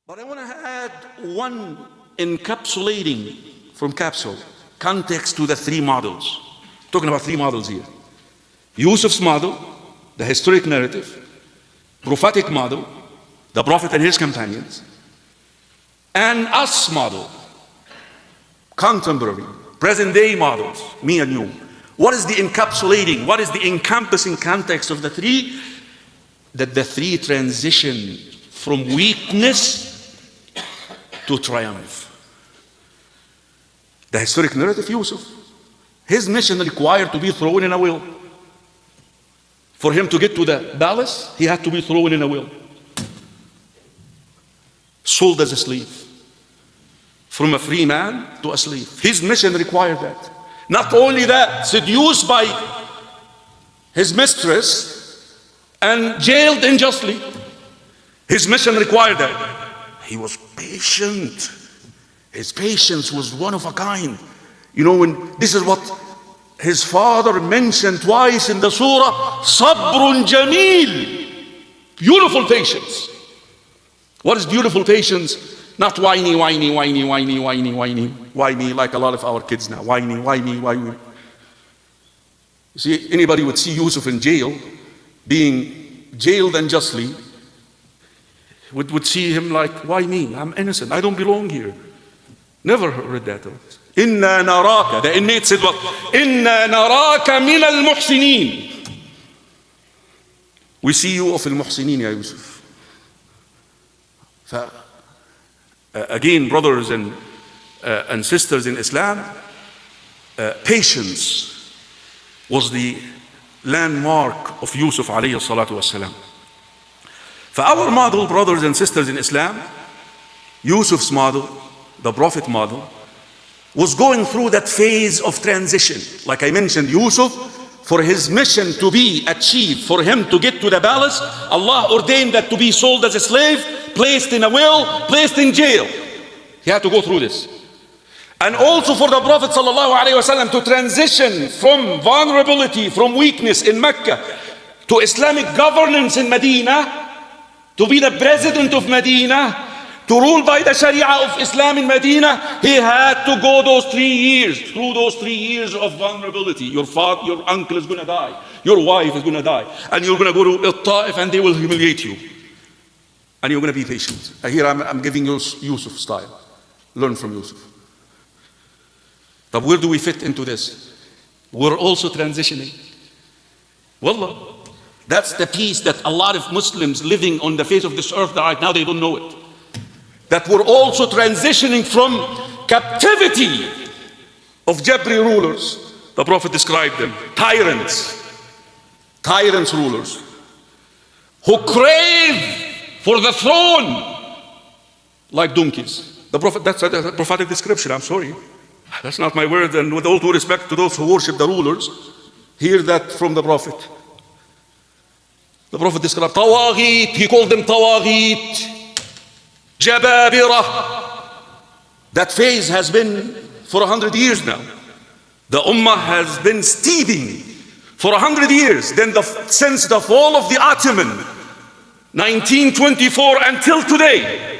But I want to add one encapsulating from capsule context to the three models. Talking about three models here. Yusuf's model, the historic narrative, prophetic model, the Prophet and his companions, and us model, contemporary, present day models, me and you. What is the encapsulating, what is the encompassing context of the three? That the three transition from weakness to triumph. The historic narrative, Yusuf, his mission required to be thrown in a well. For him to get to the palace, he had to be thrown in a well. Sold as a slave. From a free man to a slave. His mission required that. Not only that, seduced by his mistress and jailed unjustly. His mission required that. He was patient. His patience was one of a kind. You know, when this is what his father mentioned twice in the surah, Sabrun Jameel. Beautiful patience. What is beautiful patience? Not whiny, whiny, whiny, whiny, whiny, whiny, whiny, like a lot of our kids now. Whiny, whiny, whiny. You see, anybody would see Yusuf in jail, being jailed unjustly, would see him like, why me? I'm innocent. I don't belong here. Never heard that. Inna naraka. The inmate said what? Inna naraka min al-muhsinin. We see you of al-muhsinin, ya Yusuf. Again, brothers and sisters in Islam, patience was the landmark of Yusuf alayhi salatu wasalam. For our model, brothers and sisters in Islam, Yusuf's model, the Prophet model, was going through that phase of transition. Like I mentioned, Yusuf, for his mission to be achieved, for him to get to the palace, Allah ordained that to be sold as a slave, placed in a well, placed in jail. He had to go through this. And also for the Prophet ﷺ to transition from vulnerability, from weakness in Mecca, to Islamic governance in Medina, to be the president of Medina, to rule by the Sharia of Islam in Medina, he had to go those 3 years, through those 3 years of vulnerability. Your father, your uncle is going to die. Your wife is going to die. And you're going to go to Al-Ta'if and they will humiliate you. And you're going to be patient. Here I'm giving you Yusuf style. Learn from Yusuf. But where do we fit into this? We're also transitioning. Wallah, that's the peace that a lot of Muslims living on the face of this earth right now, they don't know it. That we're also transitioning from captivity of Jabri rulers. The Prophet described them. Tyrants rulers, who crave for the throne like donkeys. The Prophet, that's a prophetic description, I'm sorry. That's not my word, and with all due respect to those who worship the rulers, hear that from the Prophet. The Prophet described Tawaghit, he called them Tawaghit. Jababirah. That phase has been for 100 years now. The Ummah has been steaming for 100 years. Then since the fall of the Ottoman, 1924 until today.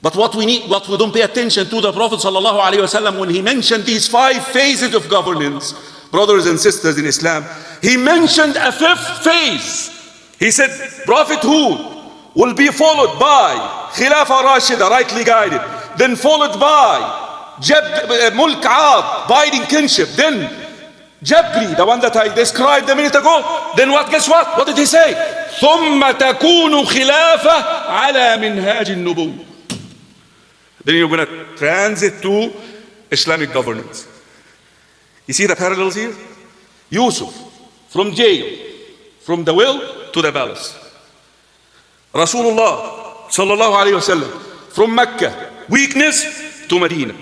But what we don't pay attention to, the Prophet ﷺ, when he mentioned these 5 phases of governance, brothers and sisters in Islam, he mentioned a 5th phase. He said, prophethood will be followed by Khilafah Rashida, rightly guided. Then followed by Mulk Aad, binding kinship. Then Jabri, the one that I described a minute ago. Then what? Guess what? What did he say? ثُمَّ تَكُونُ خِلَافَةً عَلَى مِنْهَاجِ النُّبُوِّةِ. Then you're going to transit to Islamic governance. You see the parallels here? Yusuf, from jail, from the well to the palace. Rasulullah sallallahu alayhi wasallam, from Mecca, weakness to Medina,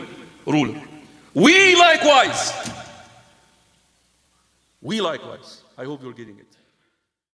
ruler. We likewise. I hope you're getting it.